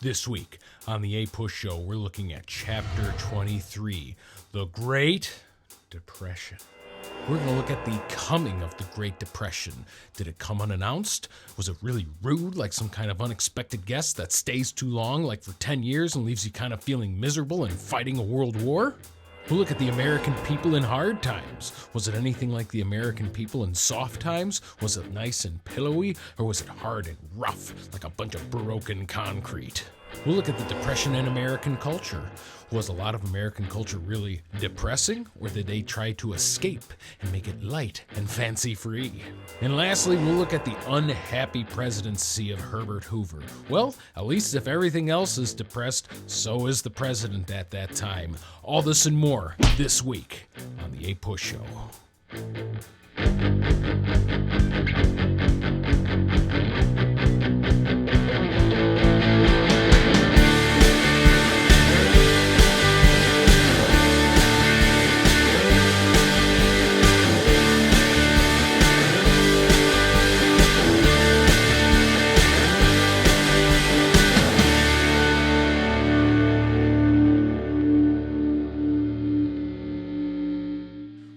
This week on the APUSH Show, we're looking at Chapter 23, The Great Depression. We're going to look at the coming of the Great Depression. Did it come unannounced? Was it really rude, like some kind of unexpected guest that stays too long, like for 10 years and leaves you kind of feeling miserable and fighting a world war? We'll look at the American people in hard times. Was it anything like the American people in soft times? Was it nice and pillowy, or was it hard and rough, like a bunch of broken concrete? We'll look at the Depression in American culture. Was a lot of American culture really depressing, or did they try to escape and make it light and fancy-free? And lastly, we'll look at the unhappy presidency of Herbert Hoover. Well, at least if everything else is depressed, so is the president at that time. All this and more this week on the APUSH Show.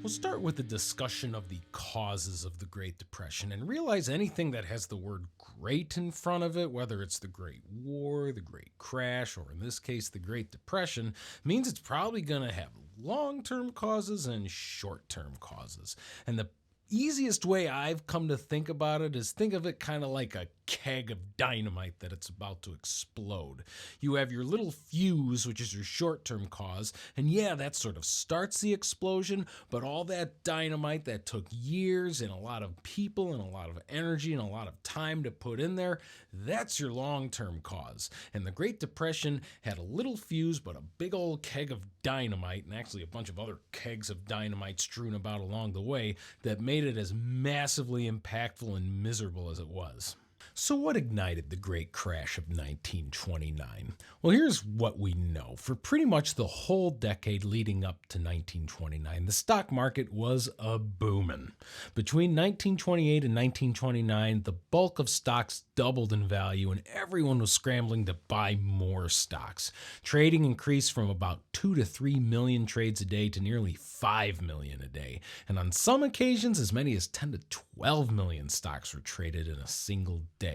We'll start with the discussion of the causes of the Great Depression and realize anything that has the word great in front of it, whether it's the Great War, the Great Crash, or in this case, the Great Depression, means it's probably going to have long-term causes and short-term causes. And the easiest way I've come to think about it is think of it kind of like a keg of dynamite that it's about to explode. You have your little fuse, which is your short-term cause, and yeah, that sort of starts the explosion, but all that dynamite that took years and a lot of people and a lot of energy and a lot of time to put in there, that's your long-term cause. And the Great Depression had a little fuse, but a big old keg of dynamite, and actually a bunch of other kegs of dynamite strewn about along the way, that made it as massively impactful and miserable as it was. So what ignited the Great Crash of 1929? Well, here's what we know. For pretty much the whole decade leading up to 1929, the stock market was a-boomin'. Between 1928 and 1929, the bulk of stocks doubled in value and everyone was scrambling to buy more stocks. Trading increased from about 2 to 3 million trades a day to nearly 5 million a day. And on some occasions, as many as 10 to 12 million stocks were traded in a single day.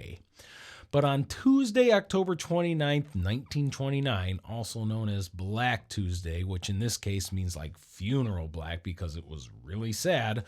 But on Tuesday, October 29th, 1929, also known as Black Tuesday, which in this case means like funeral black because it was really sad,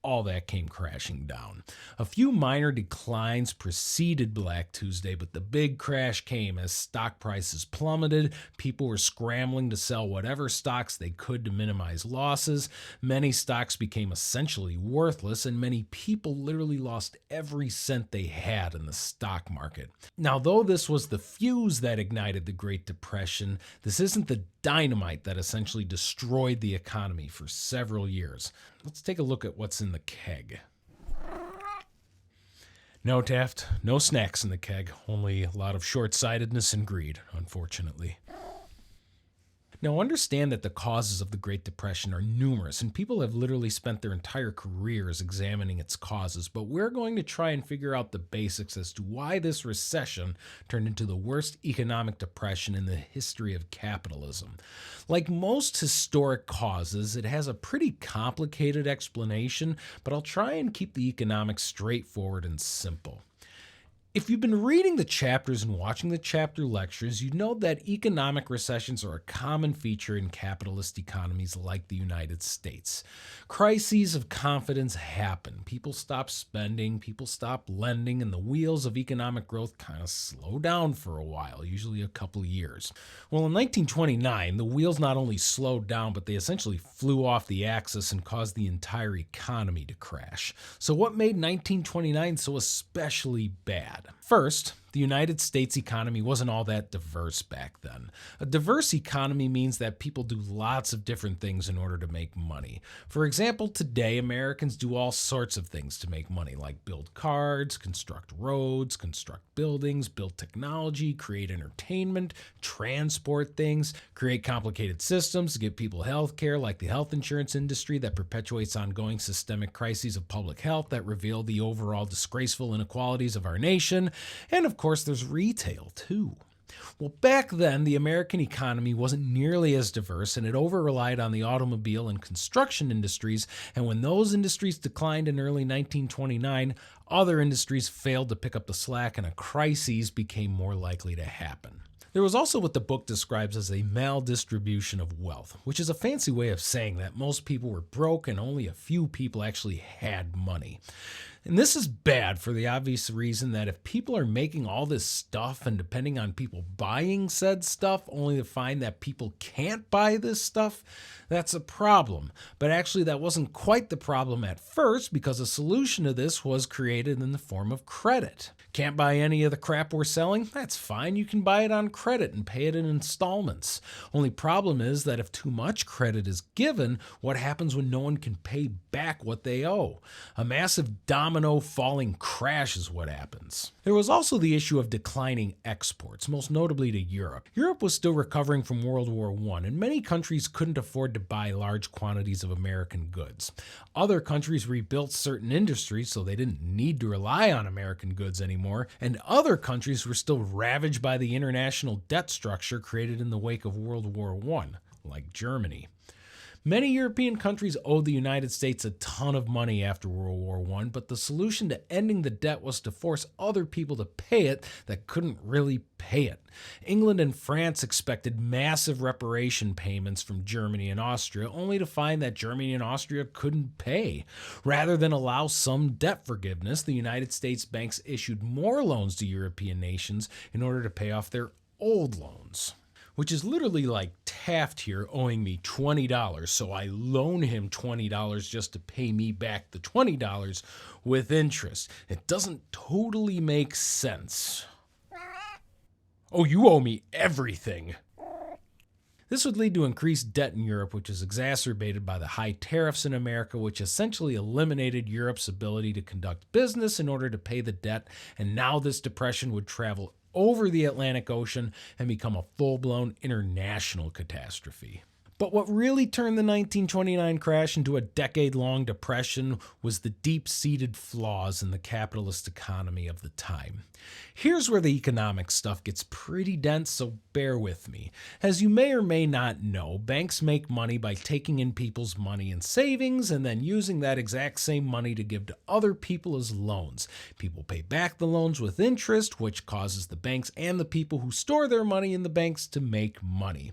all that came crashing down. A few minor declines preceded Black Tuesday, but the big crash came as stock prices plummeted. People were scrambling to sell whatever stocks they could to minimize losses. Many stocks became essentially worthless, and many people literally lost every cent they had in the stock market. Now, though this was the fuse that ignited the Great Depression, this isn't the dynamite that essentially destroyed the economy for several years. Let's take a look at what's in the keg. No, Taft, no snacks in the keg, only a lot of short-sightedness and greed, unfortunately. Now, understand that the causes of the Great Depression are numerous, and people have literally spent their entire careers examining its causes, but we're going to try and figure out the basics as to why this recession turned into the worst economic depression in the history of capitalism. Like most historic causes, it has a pretty complicated explanation, but I'll try and keep the economics straightforward and simple. If you've been reading the chapters and watching the chapter lectures, you know that economic recessions are a common feature in capitalist economies like the United States. Crises of confidence happen. People stop spending, people stop lending, and the wheels of economic growth kind of slow down for a while, usually a couple years. Well, in 1929, the wheels not only slowed down, but they essentially flew off the axis and caused the entire economy to crash. So what made 1929 so especially bad? First, the United States economy wasn't all that diverse back then. A diverse economy means that people do lots of different things in order to make money. For example, today Americans do all sorts of things to make money, like build cars, construct roads, construct buildings, build technology, create entertainment, transport things, create complicated systems to give people health care, like the health insurance industry that perpetuates ongoing systemic crises of public health that reveal the overall disgraceful inequalities of our nation, and of course there's retail too. Well, back then, the American economy wasn't nearly as diverse, and it over-relied on the automobile and construction industries, and when those industries declined in early 1929, other industries failed to pick up the slack, and a crisis became more likely to happen. There was also what the book describes as a maldistribution of wealth, which is a fancy way of saying that most people were broke and only a few people actually had money. And this is bad for the obvious reason that if people are making all this stuff and depending on people buying said stuff only to find that people can't buy this stuff, that's a problem. But actually that wasn't quite the problem at first, because a solution to this was created in the form of credit. Can't buy any of the crap we're selling? That's fine. You can buy it on credit and pay it in installments. Only problem is that if too much credit is given, what happens when no one can pay back what they owe? A massive domino falling crash is what happens. There was also the issue of declining exports, most notably to Europe. Europe was still recovering from World War I, and many countries couldn't afford to buy large quantities of American goods. Other countries rebuilt certain industries so they didn't need to rely on American goods anymore, and other countries were still ravaged by the international debt structure created in the wake of World War I, like Germany. Many European countries owed the United States a ton of money after World War I, but the solution to ending the debt was to force other people to pay it that couldn't really pay it. England and France expected massive reparation payments from Germany and Austria, only to find that Germany and Austria couldn't pay. Rather than allow some debt forgiveness, the United States banks issued more loans to European nations in order to pay off their old loans. Which is literally like Taft here owing me $20, so I loan him $20 just to pay me back the $20 with interest. It doesn't totally make sense. Oh, you owe me everything. This would lead to increased debt in Europe, which is exacerbated by the high tariffs in America, which essentially eliminated Europe's ability to conduct business in order to pay the debt, and now this depression would travel over the Atlantic Ocean and become a full-blown international catastrophe. But what really turned the 1929 crash into a decade-long depression was the deep-seated flaws in the capitalist economy of the time. Here's where the economic stuff gets pretty dense, so bear with me. As you may or may not know, banks make money by taking in people's money and savings and then using that exact same money to give to other people as loans. People pay back the loans with interest, which causes the banks and the people who store their money in the banks to make money.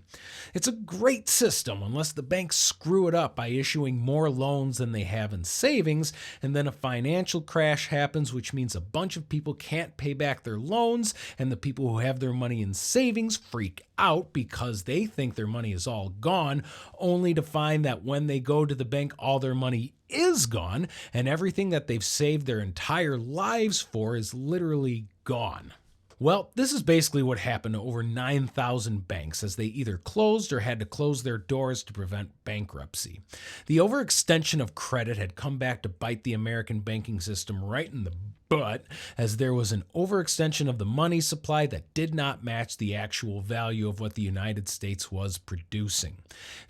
It's a great system unless the banks screw it up by issuing more loans than they have in savings, and then a financial crash happens, which means a bunch of people can't pay back their loans, and the people who have their money in savings freak out because they think their money is all gone, only to find that when they go to the bank, all their money is gone, and everything that they've saved their entire lives for is literally gone. Well, this is basically what happened to over 9,000 banks as they either closed or had to close their doors to prevent bankruptcy. The overextension of credit had come back to bite the American banking system right in the butt, as there was an overextension of the money supply that did not match the actual value of what the United States was producing.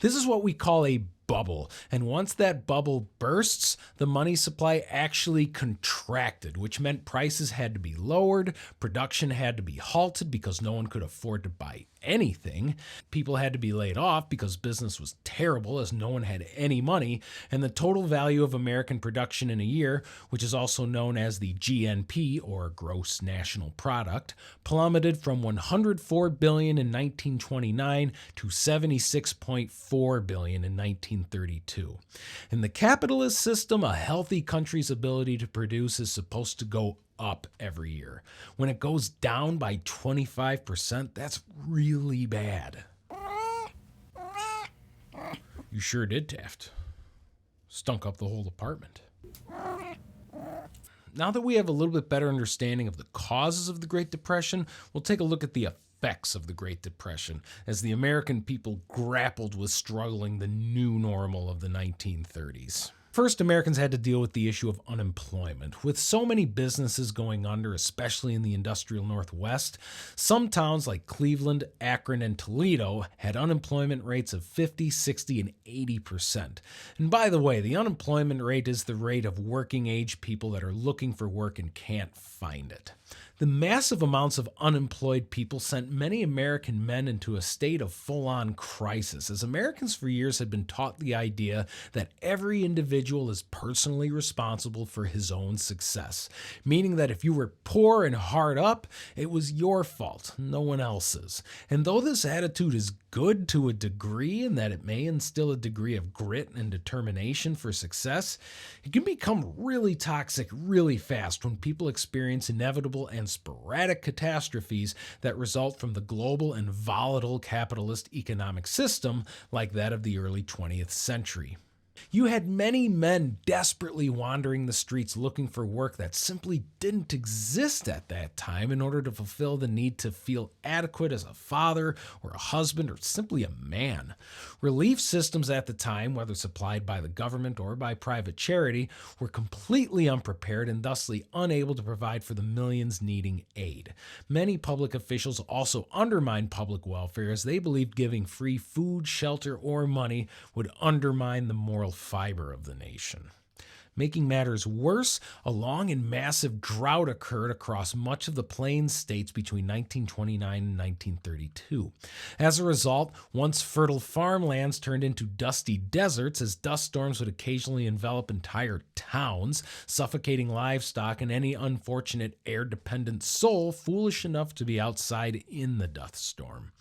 This is what we call a bubble, and once that bubble bursts, the money supply actually contracted, which meant prices had to be lowered, production had to be halted because no one could afford to buy anything, people had to be laid off because business was terrible as no one had any money, and the total value of American production in a year, which is also known as the GNP, or Gross National Product, plummeted from $104 billion in 1929 to $76.4 billion in 1932. In the capitalist system, a healthy country's ability to produce is supposed to go up every year. When it goes down by 25%, that's really bad. You sure did, Taft. Stunk up the whole apartment. Now that we have a little bit better understanding of the causes of the Great Depression, we'll take a look at the effects of the Great Depression as the American people grappled with struggling the new normal of the 1930s. First, Americans had to deal with the issue of unemployment. With so many businesses going under, especially in the industrial Northwest, some towns like Cleveland, Akron, and Toledo had unemployment rates of 50, 60, and 80%. And by the way, the unemployment rate is the rate of working age people that are looking for work and can't find it. The massive amounts of unemployed people sent many American men into a state of full-on crisis, as Americans for years had been taught the idea that every individual is personally responsible for his own success, meaning that if you were poor and hard up, it was your fault, no one else's. And though this attitude is good to a degree and that it may instill a degree of grit and determination for success, it can become really toxic really fast when people experience inevitable and sporadic catastrophes that result from the global and volatile capitalist economic system like that of the early 20th century. You had many men desperately wandering the streets looking for work that simply didn't exist at that time in order to fulfill the need to feel adequate as a father or a husband or simply a man. Relief systems at the time, whether supplied by the government or by private charity, were completely unprepared and thusly unable to provide for the millions needing aid. Many public officials also undermined public welfare as they believed giving free food, shelter, or money would undermine the moral fiber of the nation. Making matters worse, a long and massive drought occurred across much of the Plains states between 1929 and 1932. As a result, once fertile farmlands turned into dusty deserts as dust storms would occasionally envelop entire towns, suffocating livestock and any unfortunate air-dependent soul foolish enough to be outside in the dust storm.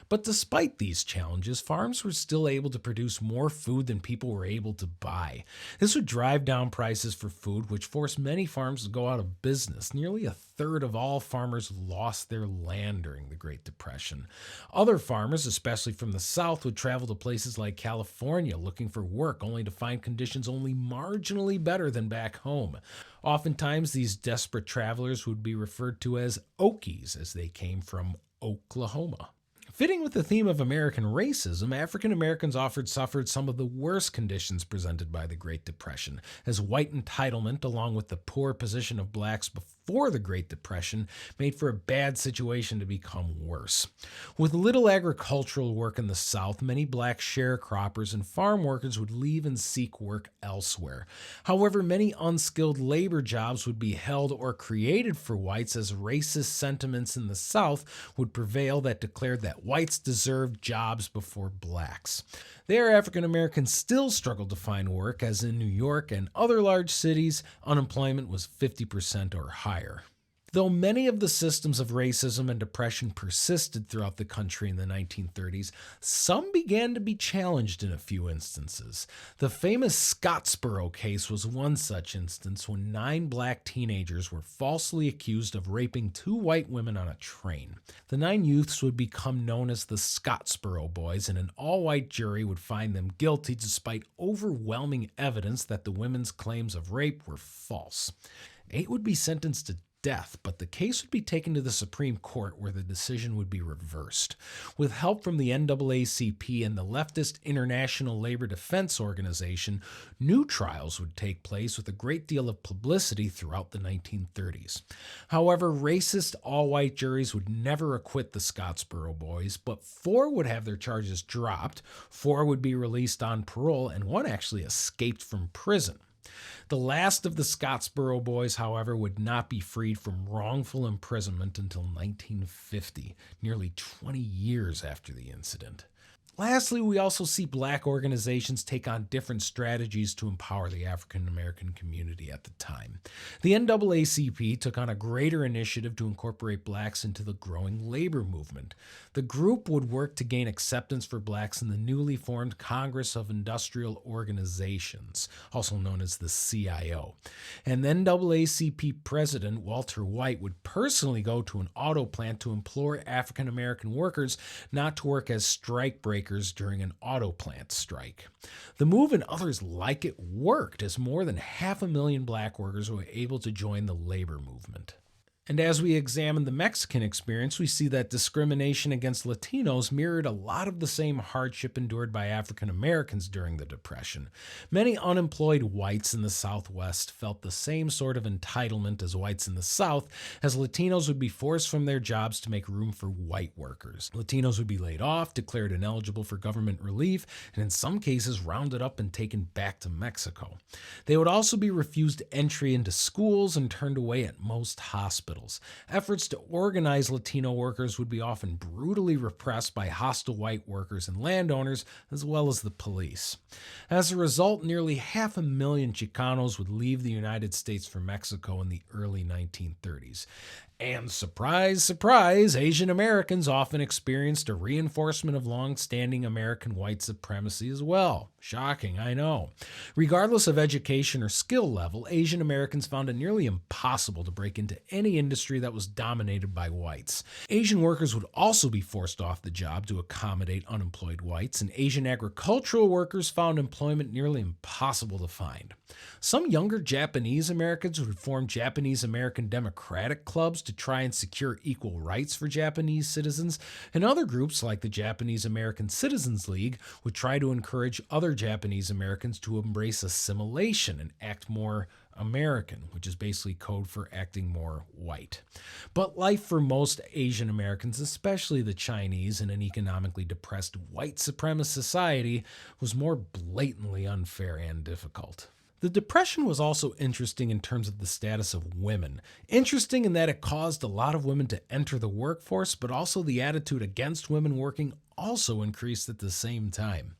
But despite these challenges, farms were still able to produce more food than people were able to buy. This would drive down prices for food, which forced many farms to go out of business. Nearly a third of all farmers lost their land during the Great Depression. Other farmers, especially from the South, would travel to places like California looking for work, only to find conditions only marginally better than back home. Oftentimes, these desperate travelers would be referred to as Okies, as they came from Oklahoma. Fitting with the theme of American racism, African Americans suffered some of the worst conditions presented by the Great Depression, as white entitlement, along with the poor position of blacks before the Great Depression, made for a bad situation to become worse. With little agricultural work in the South, many black sharecroppers and farm workers would leave and seek work elsewhere. However, many unskilled labor jobs would be held or created for whites as racist sentiments in the South would prevail that declared that whites deserved jobs before blacks. There, African Americans still struggled to find work, as in New York and other large cities, unemployment was 50% or higher. Though many of the systems of racism and depression persisted throughout the country in the 1930s, some began to be challenged in a few instances. The famous Scottsboro case was one such instance when 9 black teenagers were falsely accused of raping 2 white women on a train. The 9 youths would become known as the Scottsboro Boys, and an all-white jury would find them guilty despite overwhelming evidence that the women's claims of rape were false. 8 would be sentenced to death, but the case would be taken to the Supreme Court where the decision would be reversed. With help from the NAACP and the leftist International Labor Defense Organization, new trials would take place with a great deal of publicity throughout the 1930s. However, racist all-white juries would never acquit the Scottsboro Boys, but 4 would have their charges dropped, 4 would be released on parole, and 1 actually escaped from prison. The last of the Scottsboro Boys, however, would not be freed from wrongful imprisonment until 1950, nearly 20 years after the incident. Lastly, we also see black organizations take on different strategies to empower the African American community at the time. The NAACP took on a greater initiative to incorporate blacks into the growing labor movement. The group would work to gain acceptance for blacks in the newly formed Congress of Industrial Organizations, also known as the CIO. And NAACP President Walter White would personally go to an auto plant to implore African American workers not to work as strike breakers during an auto plant strike. The move and others like it worked, as more than 500,000 black workers were able to join the labor movement. And as we examine the Mexican experience, we see that discrimination against Latinos mirrored a lot of the same hardship endured by African Americans during the Depression. Many unemployed whites in the Southwest felt the same sort of entitlement as whites in the South, as Latinos would be forced from their jobs to make room for white workers. Latinos would be laid off, declared ineligible for government relief, and in some cases rounded up and taken back to Mexico. They would also be refused entry into schools and turned away at most hospitals. hospitals. Efforts to organize Latino workers would be often brutally repressed by hostile white workers and landowners, as well as the police. As a result, nearly 500,000 Chicanos would leave the United States for Mexico in the early 1930s. And surprise, surprise, Asian Americans often experienced a reinforcement of long-standing American white supremacy as well. Shocking, I know. Regardless of education or skill level, Asian Americans found it nearly impossible to break into any industry that was dominated by whites. Asian workers would also be forced off the job to accommodate unemployed whites, and Asian agricultural workers found employment nearly impossible to find. Some younger Japanese Americans would form Japanese American Democratic clubs to try and secure equal rights for Japanese citizens, and other groups like the Japanese American Citizens League would try to encourage other Japanese Americans to embrace assimilation and act more American, which is basically code for acting more white. But life for most Asian Americans, especially the Chinese in an economically depressed white supremacist society, was more blatantly unfair and difficult. The Depression was also interesting in terms of the status of women. Interesting in that it caused a lot of women to enter the workforce, but also the attitude against women working also increased at the same time.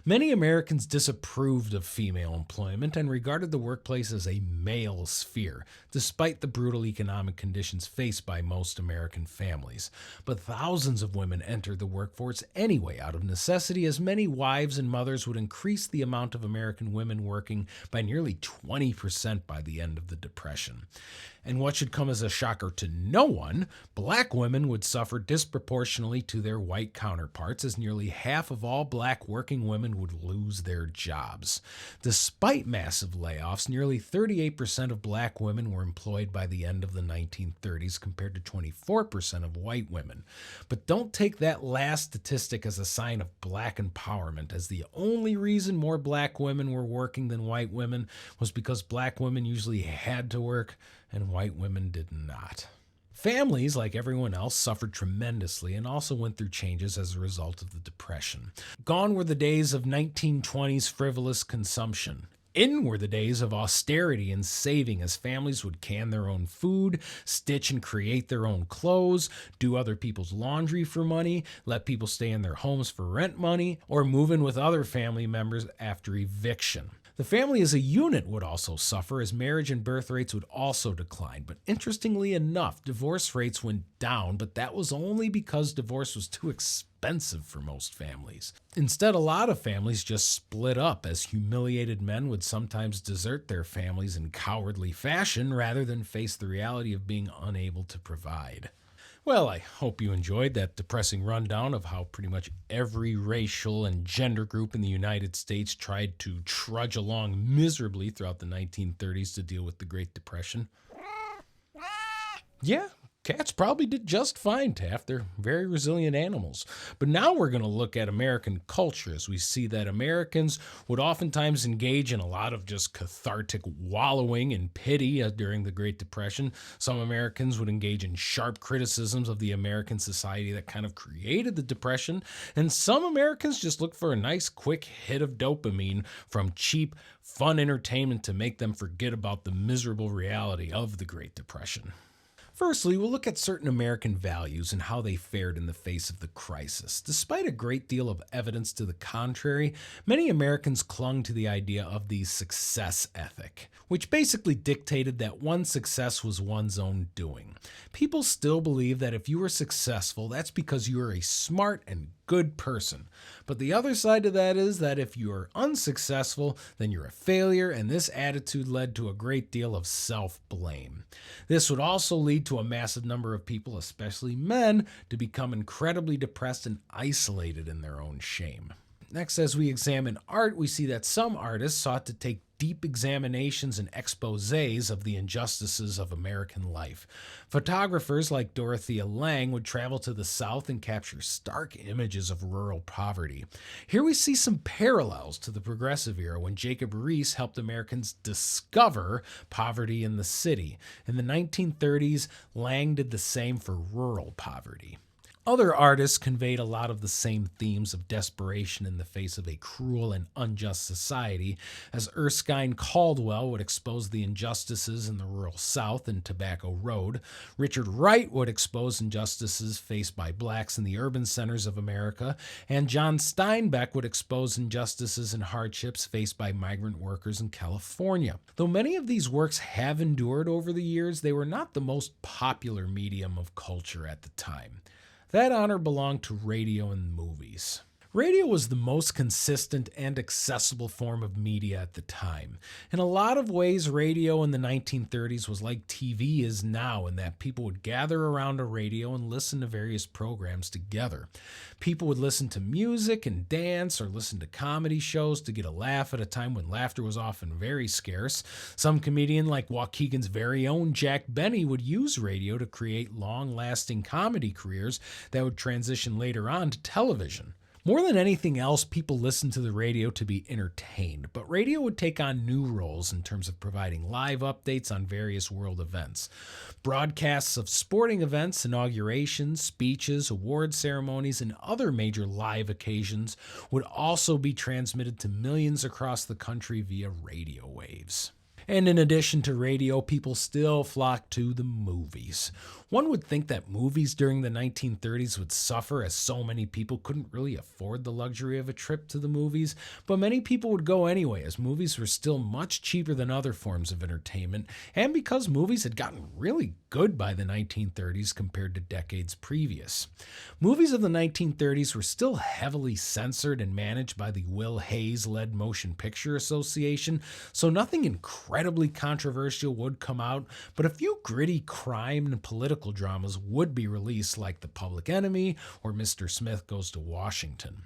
Many Americans disapproved of female employment and regarded the workplace as a male sphere, despite the brutal economic conditions faced by most American families. But thousands of women entered the workforce anyway out of necessity, as many wives and mothers would increase the amount of American women working by nearly 20% by the end of the Depression. And what should come as a shocker to no one, black women would suffer disproportionately to their white counterparts, as nearly half of all black working women would lose their jobs. Despite massive layoffs, nearly 38% of black women were employed by the end of the 1930s compared to 24% of white women. But don't take that last statistic as a sign of black empowerment, as the only reason more black women were working than white women was because black women usually had to work and white women did not. Families, like everyone else, suffered tremendously and also went through changes as a result of the Depression. Gone were the days of 1920s frivolous consumption. In were the days of austerity and saving, as families would can their own food, stitch and create their own clothes, do other people's laundry for money, let people stay in their homes for rent money, or move in with other family members after eviction. The family as a unit would also suffer, as marriage and birth rates would also decline. But interestingly enough, divorce rates went down, but that was only because divorce was too expensive for most families. Instead, a lot of families just split up, as humiliated men would sometimes desert their families in cowardly fashion rather than face the reality of being unable to provide. Well, I hope you enjoyed that depressing rundown of how pretty much every racial and gender group in the United States tried to trudge along miserably throughout the 1930s to deal with the Great Depression. Yeah, cats probably did just fine, Taft. They're very resilient animals. But now we're going to look at American culture, as we see that Americans would oftentimes engage in a lot of just cathartic wallowing in pity during the Great Depression. Some Americans would engage in sharp criticisms of the American society that kind of created the Depression. And some Americans just look for a nice quick hit of dopamine from cheap, fun entertainment to make them forget about the miserable reality of the Great Depression. Firstly, we'll look at certain American values and how they fared in the face of the crisis. Despite a great deal of evidence to the contrary, many Americans clung to the idea of the success ethic, which basically dictated that one's success was one's own doing. People still believe that if you are successful, that's because you are a smart and good person. But the other side of that is that if you are unsuccessful, then you're a failure, and this attitude led to a great deal of self-blame. This would also lead to a massive number of people, especially men, to become incredibly depressed and isolated in their own shame. Next, as we examine art, we see that some artists sought to take deep examinations and exposés of the injustices of American life. Photographers like Dorothea Lange would travel to the South and capture stark images of rural poverty. Here we see some parallels to the Progressive era, when Jacob Riis helped Americans discover poverty in the city. In the 1930s, Lange did the same for rural poverty. Other artists conveyed a lot of the same themes of desperation in the face of a cruel and unjust society, as Erskine Caldwell would expose the injustices in the rural South in Tobacco Road. Richard Wright would expose injustices faced by blacks in the urban centers of America, and John Steinbeck would expose injustices and hardships faced by migrant workers in California. Though many of these works have endured over the years, they were not the most popular medium of culture at the time. That honor belonged to radio and movies. Radio was the most consistent and accessible form of media at the time. In a lot of ways, radio in the 1930s was like TV is now, in that people would gather around a radio and listen to various programs together. People would listen to music and dance, or listen to comedy shows to get a laugh at a time when laughter was often very scarce. Some comedian like Waukegan's very own Jack Benny would use radio to create long-lasting comedy careers that would transition later on to television. More than anything else, people listened to the radio to be entertained, but radio would take on new roles in terms of providing live updates on various world events. Broadcasts of sporting events, inaugurations, speeches, award ceremonies, and other major live occasions would also be transmitted to millions across the country via radio waves. And in addition to radio, people still flocked to the movies. One would think that movies during the 1930s would suffer, as so many people couldn't really afford the luxury of a trip to the movies, but many people would go anyway, as movies were still much cheaper than other forms of entertainment, and because movies had gotten really good by the 1930s compared to decades previous. Movies of the 1930s were still heavily censored and managed by the Will Hayes-led Motion Picture Association, so nothing incredibly controversial would come out, but a few gritty crime and political dramas would be released, like The Public Enemy or Mr. Smith Goes to Washington.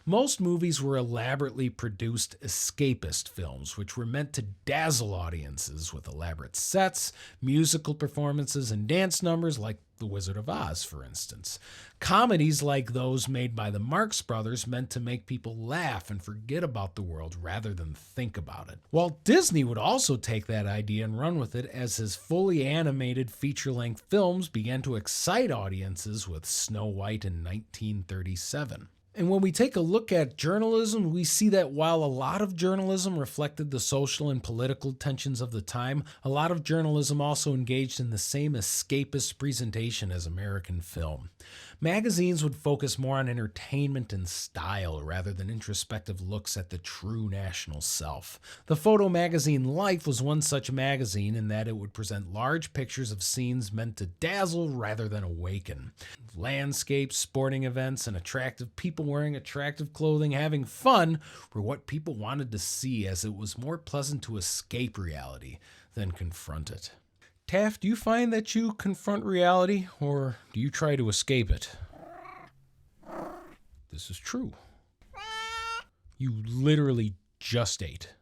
Most movies were elaborately produced escapist films, which were meant to dazzle audiences with elaborate sets, musical performances, and dance numbers like The Wizard of Oz, for instance. Comedies like those made by the Marx Brothers meant to make people laugh and forget about the world rather than think about it. Walt Disney would also take that idea and run with it, as his fully animated feature-length films began to excite audiences with Snow White in 1937. And when we take a look at journalism, we see that while a lot of journalism reflected the social and political tensions of the time, a lot of journalism also engaged in the same escapist presentation as American film. Magazines would focus more on entertainment and style rather than introspective looks at the true national self. The photo magazine Life was one such magazine, in that it would present large pictures of scenes meant to dazzle rather than awaken. Landscapes, sporting events, and attractive people wearing attractive clothing having fun were what people wanted to see, as it was more pleasant to escape reality than confront it. Taft, do you find that you confront reality, or do you try to escape it? This is true. You literally just ate.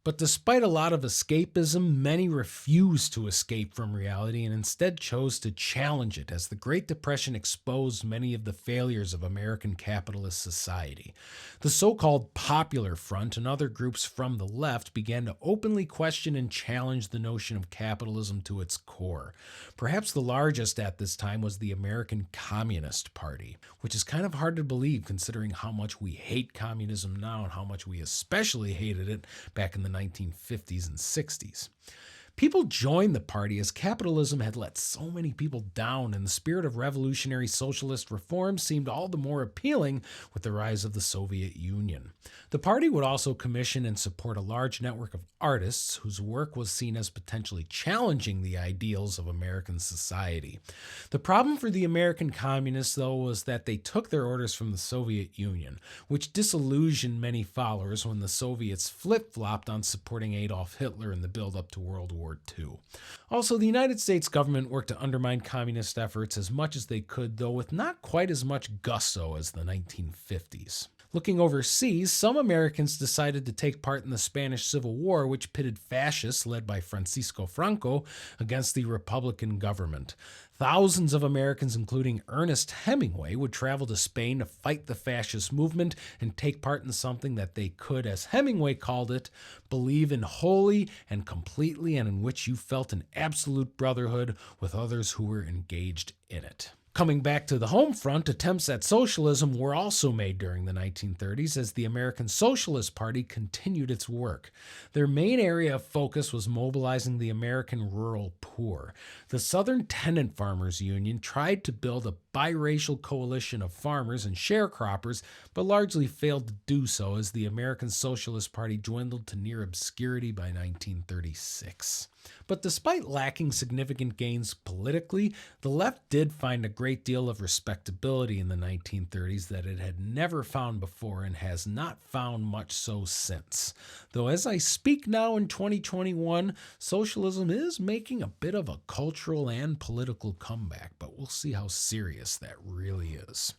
But despite a lot of escapism, many refused to escape from reality and instead chose to challenge it, as the Great Depression exposed many of the failures of American capitalist society. The so-called Popular Front and other groups from the left began to openly question and challenge the notion of capitalism to its core. Perhaps the largest at this time was the American Communist Party, which is kind of hard to believe considering how much we hate communism now and how much we especially hated it back in the 1950s and 60s. People joined the party as capitalism had let so many people down, and the spirit of revolutionary socialist reform seemed all the more appealing with the rise of the Soviet Union. The party would also commission and support a large network of artists whose work was seen as potentially challenging the ideals of American society. The problem for the American communists, though, was that they took their orders from the Soviet Union, which disillusioned many followers when the Soviets flip-flopped on supporting Adolf Hitler in the build-up to World War II. Also, the United States government worked to undermine communist efforts as much as they could, though with not quite as much gusto as the 1950s. Looking overseas, some Americans decided to take part in the Spanish Civil War, which pitted fascists led by Francisco Franco against the Republican government. Thousands of Americans, including Ernest Hemingway, would travel to Spain to fight the fascist movement and take part in something that they could, as Hemingway called it, believe in wholly and completely, and in which you felt an absolute brotherhood with others who were engaged in it. Coming back to the home front, attempts at socialism were also made during the 1930s as the American Socialist Party continued its work. Their main area of focus was mobilizing the American rural poor. The Southern Tenant Farmers Union tried to build a biracial coalition of farmers and sharecroppers, but largely failed to do so as the American Socialist Party dwindled to near obscurity by 1936. But despite lacking significant gains politically, the left did find a great deal of respectability in the 1930s that it had never found before and has not found much so since. Though as I speak now in 2021, socialism is making a bit of a cultural and political comeback, but we'll see how serious that really is.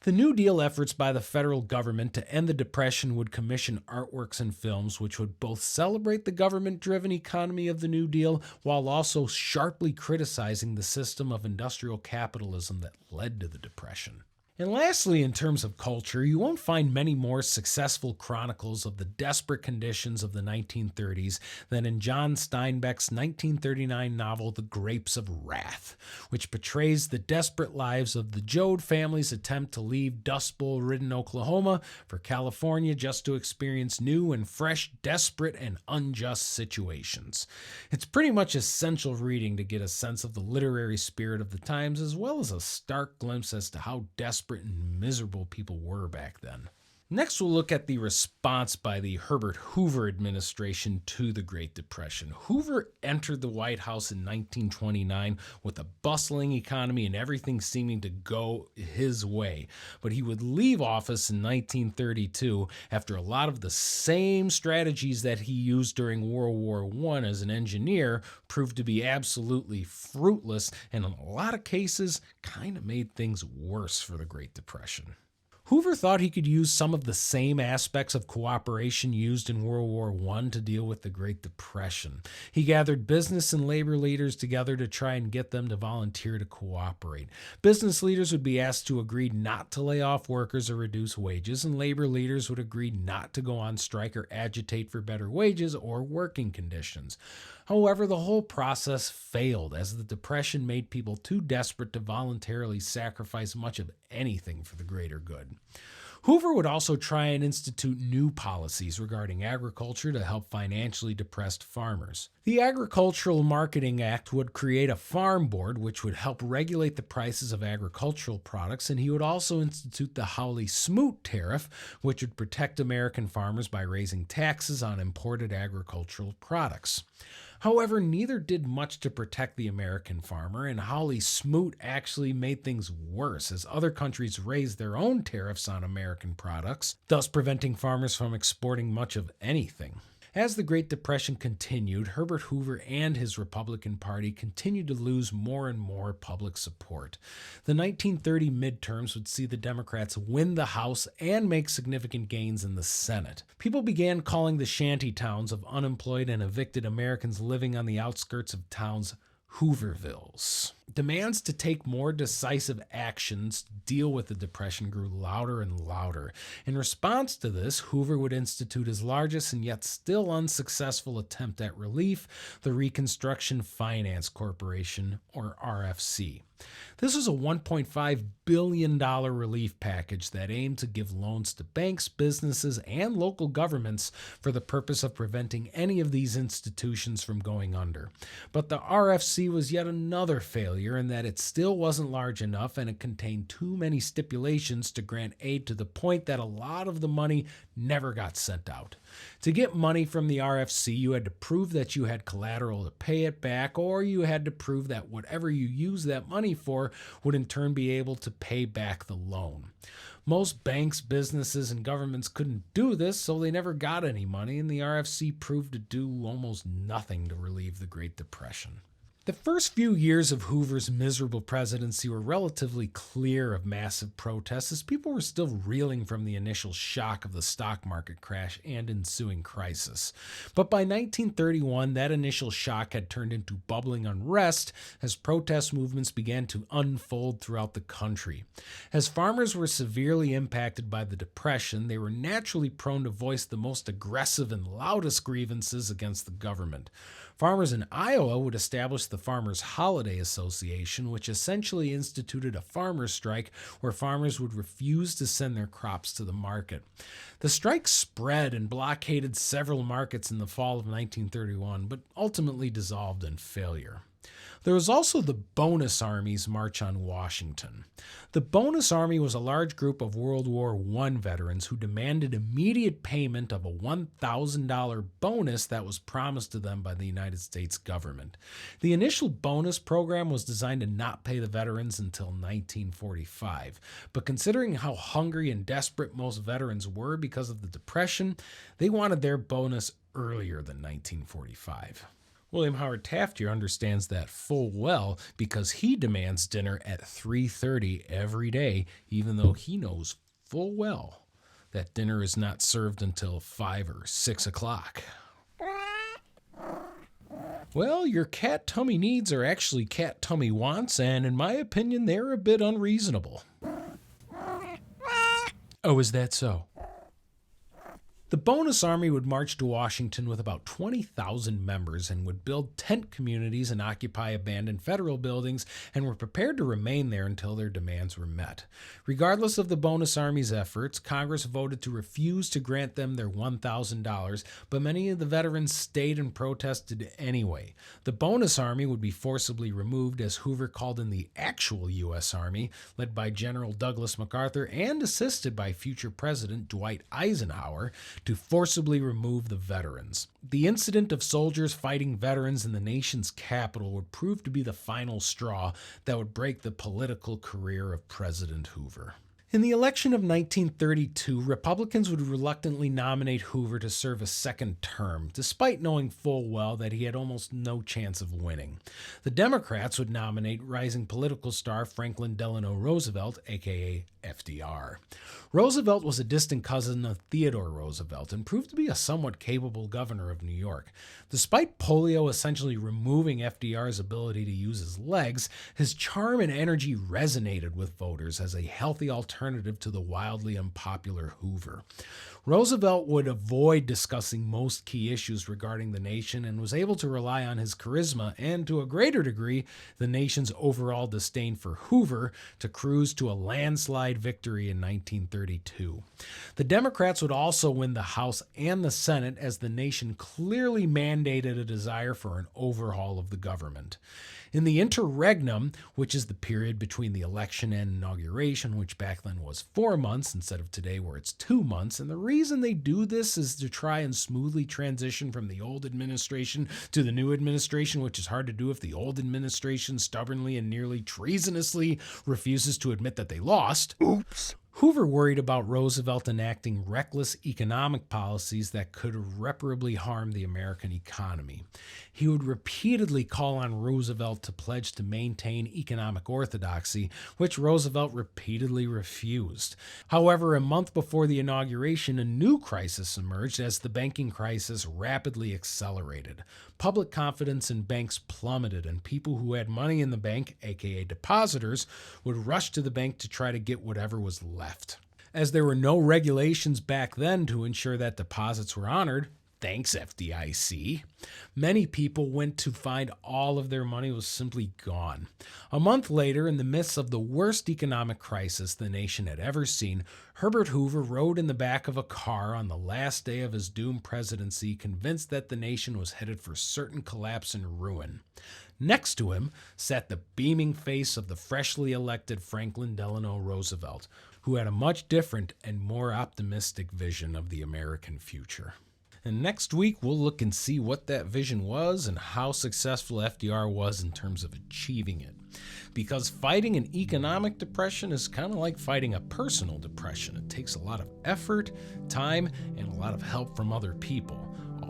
The New Deal efforts by the federal government to end the Depression would commission artworks and films which would both celebrate the government-driven economy of the New Deal while also sharply criticizing the system of industrial capitalism that led to the Depression. And lastly, in terms of culture, you won't find many more successful chronicles of the desperate conditions of the 1930s than in John Steinbeck's 1939 novel The Grapes of Wrath, which portrays the desperate lives of the Joad family's attempt to leave Dust Bowl-ridden Oklahoma for California just to experience new and fresh, desperate, and unjust situations. It's pretty much essential reading to get a sense of the literary spirit of the times, as well as a stark glimpse as to how desperate and miserable people were back then. Next, we'll look at the response by the Herbert Hoover administration to the Great Depression. Hoover entered the White House in 1929 with a bustling economy and everything seeming to go his way. But he would leave office in 1932 after a lot of the same strategies that he used during World War I as an engineer proved to be absolutely fruitless and in a lot of cases kind of made things worse for the Great Depression. Hoover thought he could use some of the same aspects of cooperation used in World War I to deal with the Great Depression. He gathered business and labor leaders together to try and get them to volunteer to cooperate. Business leaders would be asked to agree not to lay off workers or reduce wages, and labor leaders would agree not to go on strike or agitate for better wages or working conditions. However, the whole process failed as the Depression made people too desperate to voluntarily sacrifice much of anything for the greater good. Hoover would also try and institute new policies regarding agriculture to help financially depressed farmers. The Agricultural Marketing Act would create a farm board which would help regulate the prices of agricultural products, and he would also institute the Hawley-Smoot tariff, which would protect American farmers by raising taxes on imported agricultural products. However, neither did much to protect the American farmer, and Hawley-Smoot actually made things worse as other countries raised their own tariffs on American products, thus preventing farmers from exporting much of anything. As the Great Depression continued, Herbert Hoover and his Republican Party continued to lose more and more public support. The 1930 midterms would see the Democrats win the House and make significant gains in the Senate. People began calling the shanty towns of unemployed and evicted Americans living on the outskirts of towns Hoovervilles. Demands to take more decisive actions to deal with the Depression grew louder and louder. In response to this, Hoover would institute his largest and yet still unsuccessful attempt at relief, the Reconstruction Finance Corporation, or RFC. This was a $1.5 billion relief package that aimed to give loans to banks, businesses, and local governments for the purpose of preventing any of these institutions from going under. But the RFC was yet another failure in that it still wasn't large enough and it contained too many stipulations to grant aid to the point that a lot of the money never got sent out. To get money from the RFC, you had to prove that you had collateral to pay it back, or you had to prove that whatever you used that money for would in turn be able to pay back the loan. Most banks, businesses, and governments couldn't do this, so they never got any money, and the RFC proved to do almost nothing to relieve the Great Depression. The first few years of Hoover's miserable presidency were relatively clear of massive protests as people were still reeling from the initial shock of the stock market crash and ensuing crisis. But by 1931, that initial shock had turned into bubbling unrest as protest movements began to unfold throughout the country. As farmers were severely impacted by the Depression, they were naturally prone to voice the most aggressive and loudest grievances against the government. Farmers in Iowa would establish the Farmers' Holiday Association, which essentially instituted a farmers' strike where farmers would refuse to send their crops to the market. The strike spread and blockaded several markets in the fall of 1931, but ultimately dissolved in failure. There was also the Bonus Army's March on Washington. The Bonus Army was a large group of World War I veterans who demanded immediate payment of a $1,000 bonus that was promised to them by the United States government. The initial bonus program was designed to not pay the veterans until 1945, but considering how hungry and desperate most veterans were because of the Depression, they wanted their bonus earlier than 1945. William Howard Taft here understands that full well because he demands dinner at 3:30 every day, even though he knows full well that dinner is not served until 5 or 6 o'clock. Well, your cat tummy needs are actually cat tummy wants, and in my opinion, they're a bit unreasonable. Oh, is that so? The Bonus Army would march to Washington with about 20,000 members and would build tent communities and occupy abandoned federal buildings and were prepared to remain there until their demands were met. Regardless of the Bonus Army's efforts, Congress voted to refuse to grant them their $1,000, but many of the veterans stayed and protested anyway. The Bonus Army would be forcibly removed as Hoover called in the actual U.S. Army, led by General Douglas MacArthur and assisted by future President Dwight Eisenhower, to forcibly remove the veterans. The incident of soldiers fighting veterans in the nation's capital would prove to be the final straw that would break the political career of President Hoover. In the election of 1932, Republicans would reluctantly nominate Hoover to serve a second term, despite knowing full well that he had almost no chance of winning. The Democrats would nominate rising political star Franklin Delano Roosevelt, aka FDR. Roosevelt was a distant cousin of Theodore Roosevelt and proved to be a somewhat capable governor of New York. Despite polio essentially removing FDR's ability to use his legs, his charm and energy resonated with voters as a healthy alternative to the wildly unpopular Hoover. Roosevelt would avoid discussing most key issues regarding the nation and was able to rely on his charisma and, to a greater degree, the nation's overall disdain for Hoover to cruise to a landslide victory in 1932. The Democrats would also win the House and the Senate as the nation clearly mandated a desire for an overhaul of the government. In the interregnum, which is the period between the election and inauguration, which back then was 4 months instead of today where it's 2 months, and the reason they do this is to try and smoothly transition from the old administration to the new administration, which is hard to do if the old administration stubbornly and nearly treasonously refuses to admit that they lost. Oops. Hoover worried about Roosevelt enacting reckless economic policies that could irreparably harm the American economy. He would repeatedly call on Roosevelt to pledge to maintain economic orthodoxy, which Roosevelt repeatedly refused. However, a month before the inauguration, a new crisis emerged as the banking crisis rapidly accelerated. Public confidence in banks plummeted, and people who had money in the bank, aka depositors, would rush to the bank to try to get whatever was left. As there were no regulations back then to ensure that deposits were honored, thanks FDIC, many people went to find all of their money was simply gone. A month later, in the midst of the worst economic crisis the nation had ever seen, Herbert Hoover rode in the back of a car on the last day of his doomed presidency, convinced that the nation was headed for certain collapse and ruin. Next to him sat the beaming face of the freshly elected Franklin Delano Roosevelt, who had a much different and more optimistic vision of the American future. And next week, we'll look and see what that vision was and how successful FDR was in terms of achieving it. Because fighting an economic depression is kind of like fighting a personal depression. It takes a lot of effort, time, and a lot of help from other people.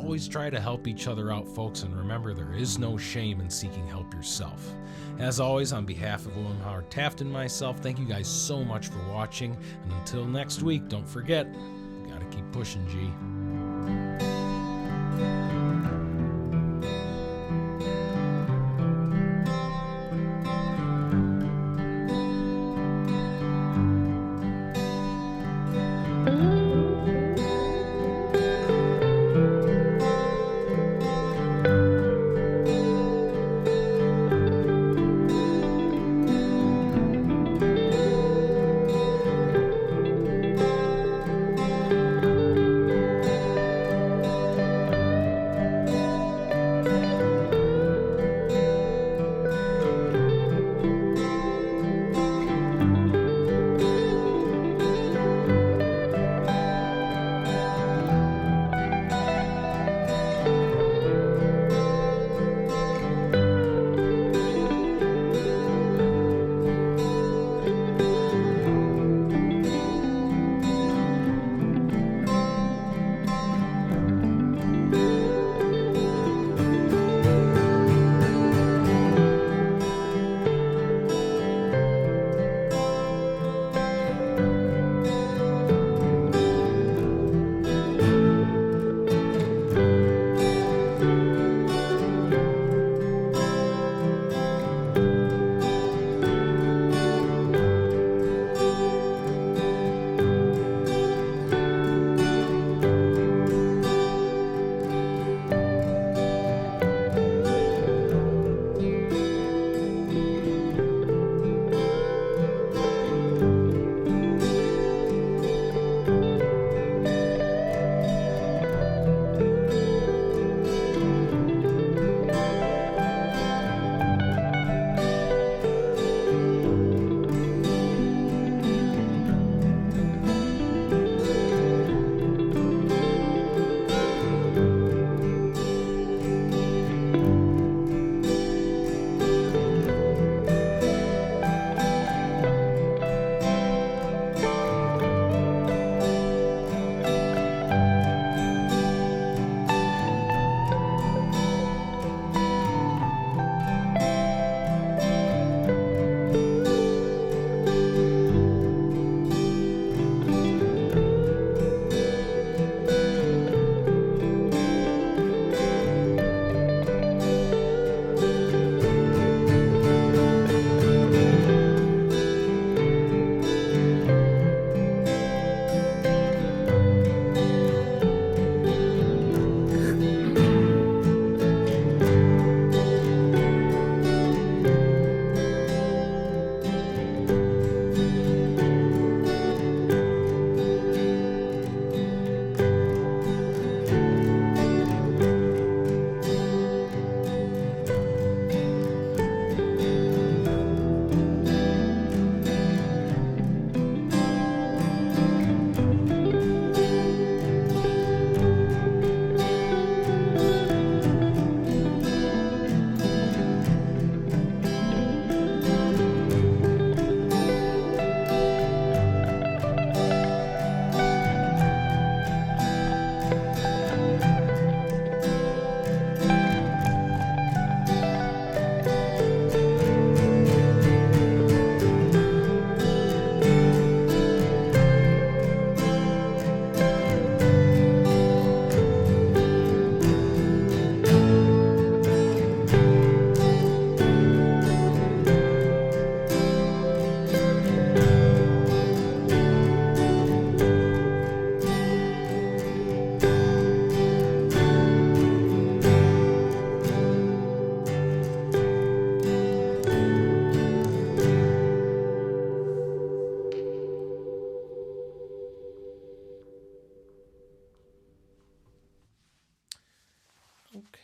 always try to help each other out, folks, and remember, there is no shame in seeking help yourself. As always, on behalf of William Howard Taft and myself, thank you guys so much for watching, and until next week, don't forget, you gotta keep pushing, G.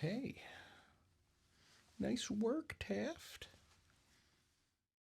Okay. Nice work, Taft.